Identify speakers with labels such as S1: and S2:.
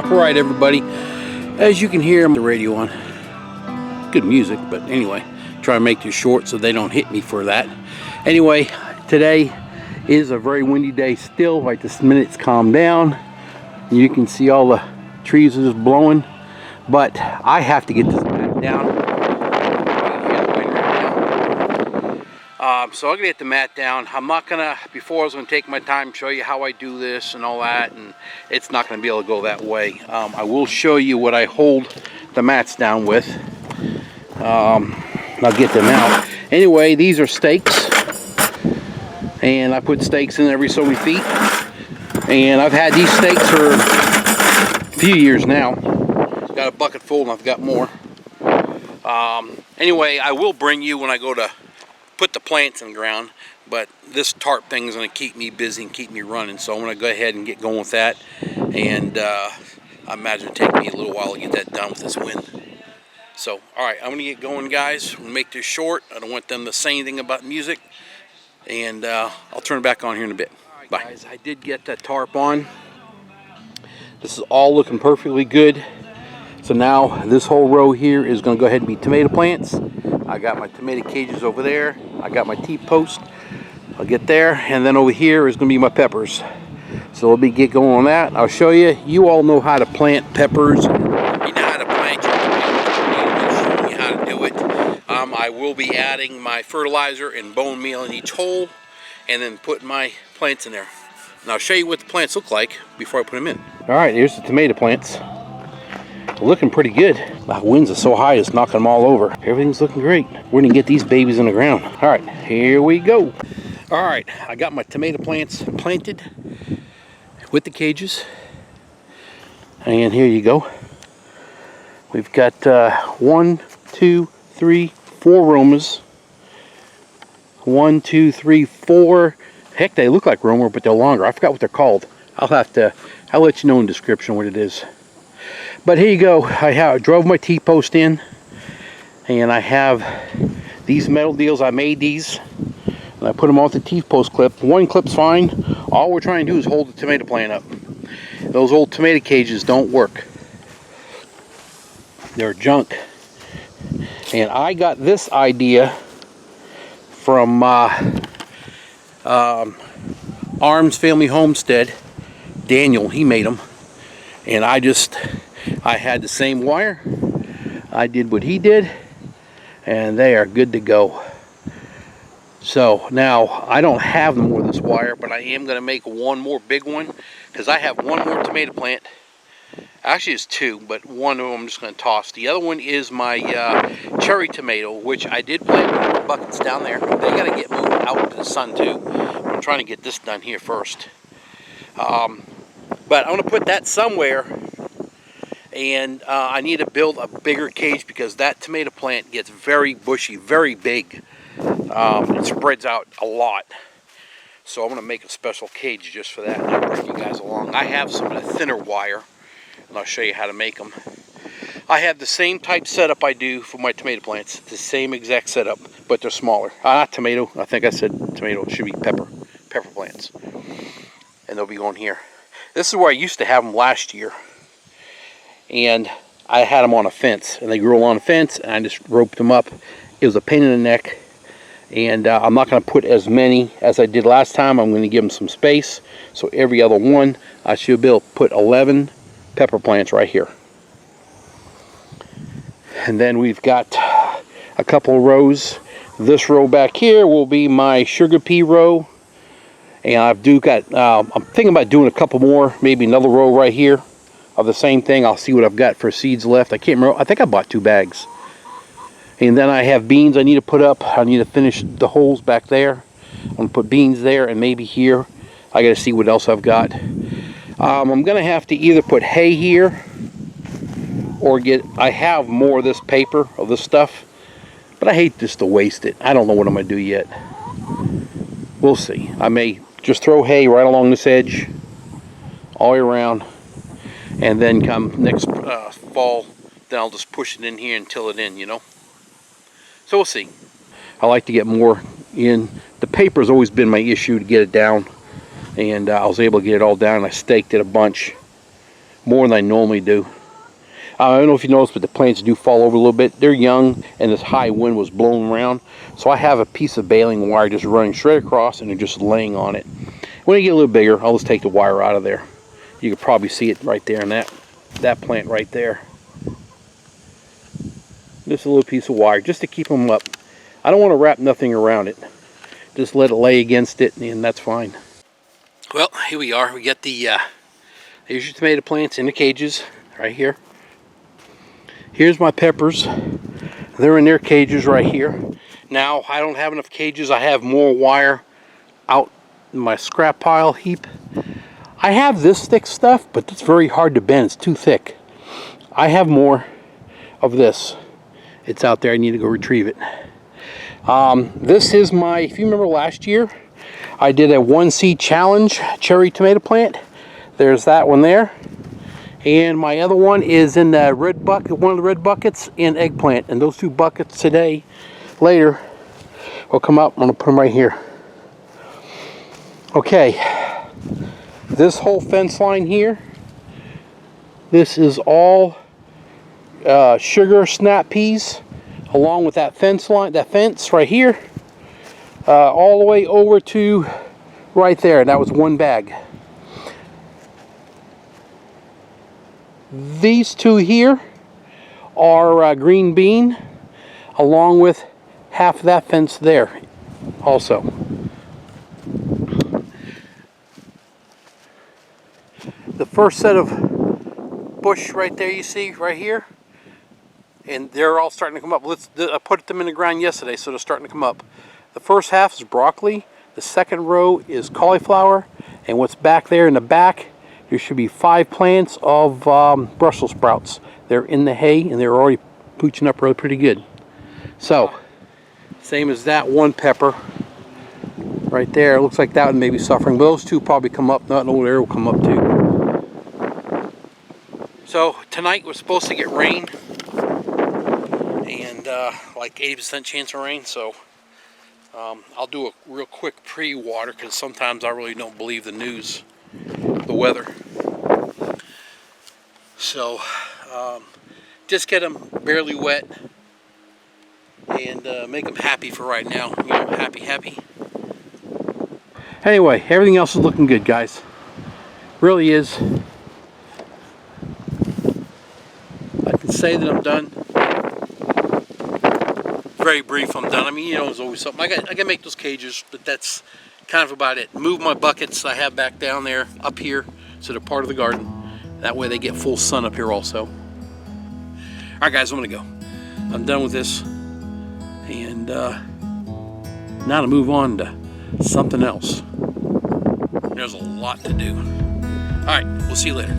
S1: Alright everybody, as you can hear, I'm the radio on. Good music, but anyway, try to make this short so they don't hit me for that. Anyway, today is a very windy day still. Right this minute it's calmed down. You can see all the trees are just blowing, but I have to get this mat down. So I'm gonna get the mat down. I'm not gonna, before I was gonna take my time, show you how I do this and all that, and it's not gonna be able to go that way. I will show you what I hold the mats down with. I'll get them out. Anyway, these are stakes, and I put stakes in every so many feet, and I've had these stakes for a few years now. Got a bucket full and I've got more. Anyway, I will bring you when I go to put the plants in the ground, but this tarp thing is going to keep me busy and keep me running, so I'm going to go ahead and get going with that. And I imagine it'll take me a little while to get that done with this wind. So alright, I'm going to get going, guys. We'll make this short. I don't want them to say anything about music, and I'll turn it back on here in a bit. Bye. Guys, I did get that tarp on. This is all looking perfectly good. So now this whole row here is going to go ahead and be tomato plants. I got my tomato cages over there. I got my T-post. I'll get there, and then over here is going to be my peppers. So let me get going on that. I'll show you. You all know how to plant peppers. You know how to plant your tomatoes. I'll show you how to do it. I will be adding my fertilizer and bone meal in each hole, and then put my plants in there. And I'll show you what the plants look like before I put them in. All right, here's the tomato plants. Looking pretty good. The winds are so high it's knocking them all over. Everything's looking great. We're gonna get these babies in the ground. All right, here we go. All right, I got my tomato plants planted with the cages, and here you go. We've got 1, 2, 3, 4 romas. 1, 2, 3, 4. Heck, they look like Roma, but they're longer. I forgot what they're called. I'll let you know in the description what it is. But here you go. I drove my T-post in, and I have these metal deals. I made these, and I put them off the T-post clip. One clip's fine. All we're trying to do is hold the tomato plant up. Those old tomato cages don't work. They're junk. And I got this idea from Arms Family Homestead. Daniel, he made them. And I had the same wire. I did what he did, and they are good to go. So now I don't have no more of this wire, but I am going to make one more big one, because I have one more tomato plant. Actually it's 2, but one of them I'm just going to toss. The other one is my cherry tomato, which I did plant in buckets down there. They got to get moved out to the sun too. I'm trying to get this done here first. But I'm going to put that somewhere, and I need to build a bigger cage because that tomato plant gets very bushy, very big. It spreads out a lot. So I'm going to make a special cage just for that, and I'll bring you guys along. I have some of the thinner wire, and I'll show you how to make them. I have the same type setup I do for my tomato plants. It's the same exact setup, but they're smaller. Not tomato. I think I said tomato. It should be pepper plants. And they'll be going here. This is where I used to have them last year, and I had them on a fence, and they grew along a fence, and I just roped them up. It was a pain in the neck, and I'm not going to put as many as I did last time. I'm going to give them some space, so every other one I should be able to put 11 pepper plants right here. And then we've got a couple of rows. This row back here will be my sugar pea row. And I'm thinking about doing a couple more, maybe another row right here of the same thing. I'll see what I've got for seeds left. I can't remember. I think I bought 2 bags. And then I have beans I need to put up. I need to finish the holes back there. I'm going to put beans there and maybe here. I got to see what else I've got. I'm going to have to either put hay here or I have more of this paper, of this stuff. But I hate just to waste it. I don't know what I'm going to do yet. We'll see. I may just throw hay right along this edge all the way around, and then come next fall, then I'll just push it in here and till it in, you know. So we'll see. I like to get more in. The paper's always been my issue to get it down, and I was able to get it all down. I staked it a bunch more than I normally do. I don't know if you noticed, but the plants do fall over a little bit. They're young, and this high wind was blowing around. So I have a piece of baling wire just running straight across, and they're just laying on it. When they get a little bigger, I'll just take the wire out of there. You can probably see it right there in that plant right there. Just a little piece of wire, just to keep them up. I don't want to wrap nothing around it. Just let it lay against it, and that's fine. Well, here we are. We got here's your tomato plants in the cages right here. Here's my peppers. They're in their cages right here. Now, I don't have enough cages. I have more wire out in my scrap pile heap. I have this thick stuff, but it's very hard to bend. It's too thick. I have more of this. It's out there. I need to go retrieve it. This is my, if you remember last year, I did a 1 seed challenge cherry tomato plant. There's that one there. And my other one is in the red bucket, one of the red buckets, in eggplant. And those 2 buckets today, later, will come up. I'm going to put them right here. Okay. This whole fence line here, this is all sugar snap peas, along with that fence line, that fence right here, all the way over to right there. That was 1 bag. These 2 here are green bean, along with half of that fence there also. The first set of bush right there you see right here, and they're all starting to come up. I put them in the ground yesterday, so they're starting to come up. The first half is broccoli, the second row is cauliflower, and what's back there in the back, there should be 5 plants of Brussels sprouts. They're in the hay, and they're already pooching up really pretty good. So, same as that 1 pepper right there. It looks like that one may be suffering, but those 2 probably come up. That old area will come up too. So tonight we're supposed to get rain, and like 80% chance of rain. So I'll do a real quick pre-water, because sometimes I really don't believe the news, the weather. So just get them barely wet and make them happy for right now. You know, happy. Anyway, everything else is looking good, guys. Really is. I can say that I'm done. Very brief, I'm done. I mean, you know, there's always something. I got to make those cages, but that's kind of about it. Move my buckets I have back down there, up here, so they're part of the garden. That way they get full sun up here also. Alright guys, I'm going to go. I'm done with this. And now to move on to something else. There's a lot to do. Alright, we'll see you later.